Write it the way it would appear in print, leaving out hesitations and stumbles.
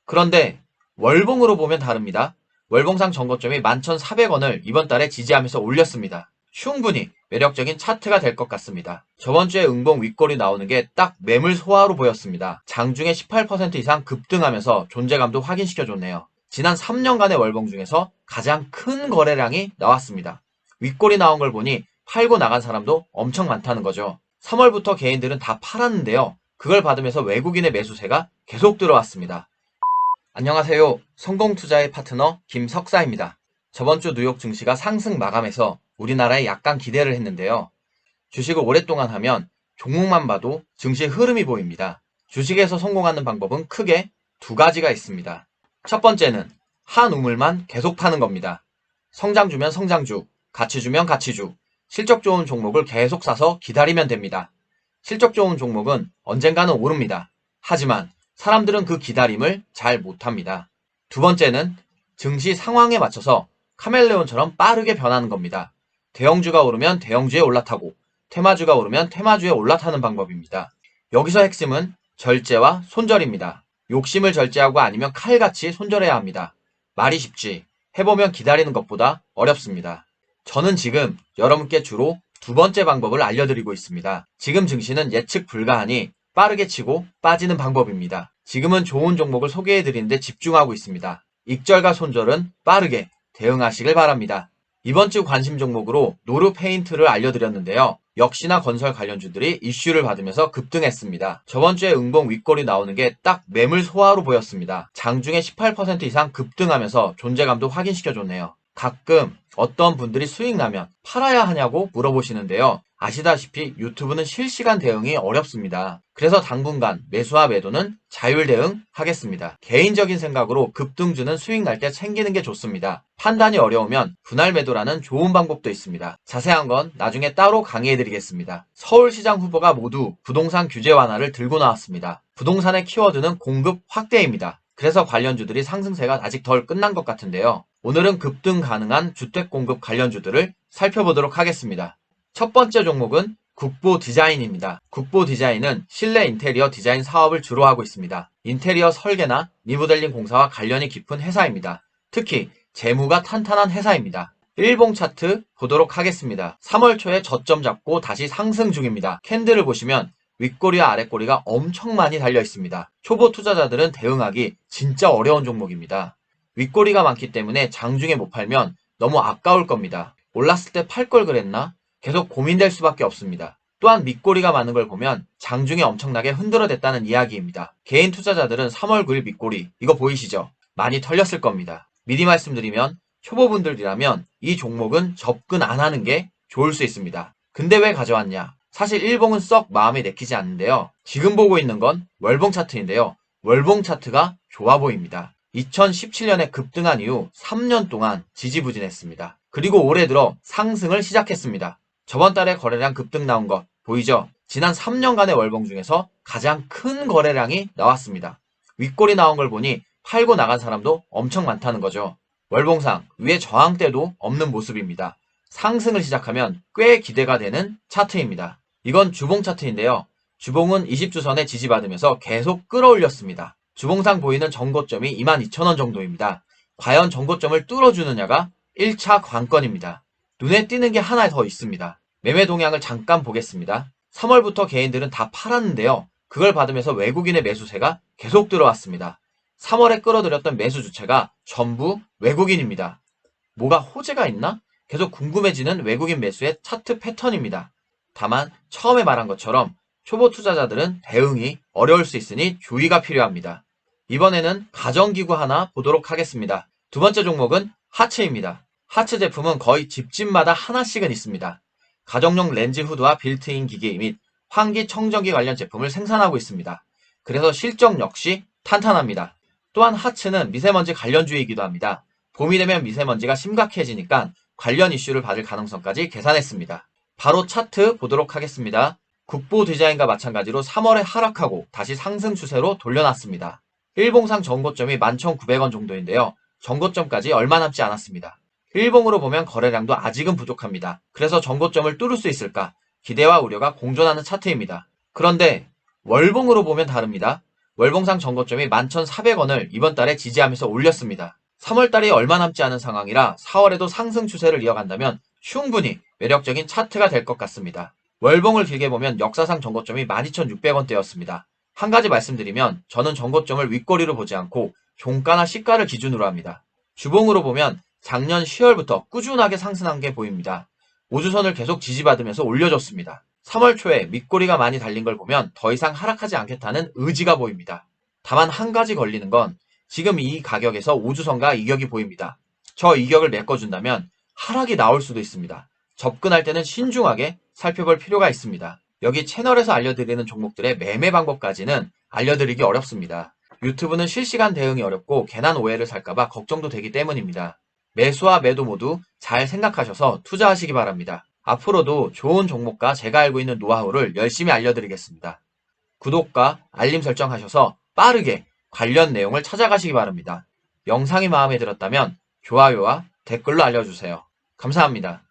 그런데 월봉으로 보면 다릅니다. 월봉상 전고점이 11,400원을 이번 달에 지지하면서 올렸습니다. 충분히 매력적인 차트가 될 것 같습니다. 저번 주에 응봉 윗골이 나오는 게 딱 매물 소화로 보였습니다. 장중에 18% 이상 급등하면서 존재감도 확인시켜줬네요. 지난 3년간의 월봉 중에서 가장 큰 거래량이 나왔습니다. 윗골이 나온 걸 보니 팔고 나간 사람도 엄청 많다는 거죠. 3월부터 개인들은 다 팔았는데요. 그걸 받으면서 외국인의 매수세가 계속 들어왔습니다. 안녕하세요. 성공투자의 파트너 김석사입니다. 저번 주 뉴욕 증시가 상승 마감해서 우리나라에 약간 기대를 했는데요. 주식을 오랫동안 하면 종목만 봐도 증시 흐름이 보입니다. 주식에서 성공하는 방법은 크게 두 가지가 있습니다. 첫 번째는 한 우물만 계속 파는 겁니다. 성장 주면 성장주, 가치 주면 가치주, 실적 좋은 종목을 계속 사서 기다리면 됩니다. 실적 좋은 종목은 언젠가는 오릅니다. 하지만 사람들은 그 기다림을 잘 못합니다. 두 번째는 증시 상황에 맞춰서 카멜레온처럼 빠르게 변하는 겁니다. 대형주가 오르면 대형주에 올라타고 테마주가 오르면 테마주에 올라타는 방법입니다. 여기서 핵심은 절제와 손절입니다. 욕심을 절제하고 아니면 칼같이 손절해야 합니다. 말이 쉽지 해보면 기다리는 것보다 어렵습니다. 저는 지금 여러분께 주로 두 번째 방법을 알려드리고 있습니다. 지금 증시는 예측 불가하니 빠르게 치고 빠지는 방법입니다. 지금은 좋은 종목을 소개해드리는데 집중하고 있습니다. 익절과 손절은 빠르게 대응하시길 바랍니다. 이번 주 관심 종목으로 노르페인트를 알려드렸는데요. 역시나 건설 관련주들이 이슈를 받으면서 급등했습니다. 저번 주에 응봉 윗골이 나오는 게 딱 매물 소화로 보였습니다. 장중에 18% 이상 급등하면서 존재감도 확인시켜줬네요. 가끔 어떤 분들이 수익 나면 팔아야 하냐고 물어보시는데요. 아시다시피 유튜브는 실시간 대응이 어렵습니다. 그래서 당분간 매수와 매도는 자율 대응하겠습니다. 개인적인 생각으로 급등주는 수익 날 때 챙기는 게 좋습니다. 판단이 어려우면 분할 매도라는 좋은 방법도 있습니다. 자세한 건 나중에 따로 강의해드리겠습니다. 서울시장 후보가 모두 부동산 규제 완화를 들고 나왔습니다. 부동산의 키워드는 공급 확대입니다. 그래서 관련주들이 상승세가 아직 덜 끝난 것 같은데요. 오늘은 급등 가능한 주택 공급 관련주들을 살펴보도록 하겠습니다. 첫 번째 종목은 국보 디자인입니다. 국보 디자인은 실내 인테리어 디자인 사업을 주로 하고 있습니다. 인테리어 설계나 리모델링 공사와 관련이 깊은 회사입니다. 특히 재무가 탄탄한 회사입니다. 일봉 차트 보도록 하겠습니다. 3월 초에 저점 잡고 다시 상승 중입니다. 캔들을 보시면 윗꼬리와 아랫꼬리가 엄청 많이 달려 있습니다. 초보 투자자들은 대응하기 진짜 어려운 종목입니다. 윗꼬리가 많기 때문에 장중에 못 팔면 너무 아까울 겁니다. 올랐을 때 팔 걸 그랬나? 계속 고민될 수밖에 없습니다. 또한 밑꼬리가 많은 걸 보면 장중에 엄청나게 흔들어댔다는 이야기입니다. 개인 투자자들은 3월 9일 밑꼬리 이거 보이시죠? 많이 털렸을 겁니다. 미리 말씀드리면 초보분들이라면 이 종목은 접근 안 하는 게 좋을 수 있습니다. 근데 왜 가져왔냐? 사실 일봉은 썩 마음에 내키지 않는데요. 지금 보고 있는 건 월봉 차트인데요. 월봉 차트가 좋아 보입니다. 2017년에 급등한 이후 3년 동안 지지부진했습니다. 그리고 올해 들어 상승을 시작했습니다. 저번 달에 거래량 급등 나온 것 보이죠? 지난 3년간의 월봉 중에서 가장 큰 거래량이 나왔습니다. 윗골이 나온 걸 보니 팔고 나간 사람도 엄청 많다는 거죠. 월봉상 위에 저항대도 없는 모습입니다. 상승을 시작하면 꽤 기대가 되는 차트입니다. 이건 주봉 차트인데요. 주봉은 20주선에 지지받으면서 계속 끌어올렸습니다. 주봉상 보이는 전고점이 22,000원 정도입니다. 과연 전고점을 뚫어주느냐가 1차 관건입니다. 눈에 띄는 게 하나 더 있습니다. 매매 동향을 잠깐 보겠습니다. 3월부터 개인들은 다 팔았는데요. 그걸 받으면서 외국인의 매수세가 계속 들어왔습니다. 3월에 끌어들였던 매수 주체가 전부 외국인입니다. 뭐가 호재가 있나? 계속 궁금해지는 외국인 매수의 차트 패턴입니다. 다만 처음에 말한 것처럼 초보 투자자들은 대응이 어려울 수 있으니 주의가 필요합니다. 이번에는 가전기구 하나 보도록 하겠습니다. 두 번째 종목은 하츠입니다. 하츠 제품은 거의 집집마다 하나씩은 있습니다. 가정용 렌즈 후드와 빌트인 기기 및 환기 청정기 관련 제품을 생산하고 있습니다. 그래서 실적 역시 탄탄합니다. 또한 하츠는 미세먼지 관련주이기도 합니다. 봄이 되면 미세먼지가 심각해지니까 관련 이슈를 받을 가능성까지 계산했습니다. 바로 차트 보도록 하겠습니다. 국보 디자인과 마찬가지로 3월에 하락하고 다시 상승 추세로 돌려놨습니다. 일봉상 전고점이 11,900원 정도인데요. 전고점까지 얼마 남지 않았습니다. 일봉으로 보면 거래량도 아직은 부족합니다. 그래서 전고점을 뚫을 수 있을까? 기대와 우려가 공존하는 차트입니다. 그런데 월봉으로 보면 다릅니다. 월봉상 정거점이 11,400원을 이번 달에 지지하면서 올렸습니다. 3월달이 얼마 남지 않은 상황이라 4월에도 상승 추세를 이어간다면 충분히 매력적인 차트가 될 것 같습니다. 월봉을 길게 보면 역사상 정거점이 12,600원대였습니다. 한 가지 말씀드리면 저는 정거점을 윗꼬리로 보지 않고 종가나 시가를 기준으로 합니다. 주봉으로 보면 작년 10월부터 꾸준하게 상승한 게 보입니다. 우주선을 계속 지지받으면서 올려줬습니다. 3월 초에 밑꼬리가 많이 달린 걸 보면 더 이상 하락하지 않겠다는 의지가 보입니다. 다만 한 가지 걸리는 건 지금 이 가격에서 우주선과 이격이 보입니다. 저 이격을 메꿔준다면 하락이 나올 수도 있습니다. 접근할 때는 신중하게 살펴볼 필요가 있습니다. 여기 채널에서 알려드리는 종목들의 매매 방법까지는 알려드리기 어렵습니다. 유튜브는 실시간 대응이 어렵고 괜한 오해를 살까봐 걱정도 되기 때문입니다. 매수와 매도 모두 잘 생각하셔서 투자하시기 바랍니다. 앞으로도 좋은 종목과 제가 알고 있는 노하우를 열심히 알려드리겠습니다. 구독과 알림 설정하셔서 빠르게 관련 내용을 찾아가시기 바랍니다. 영상이 마음에 들었다면 좋아요와 댓글로 알려주세요. 감사합니다.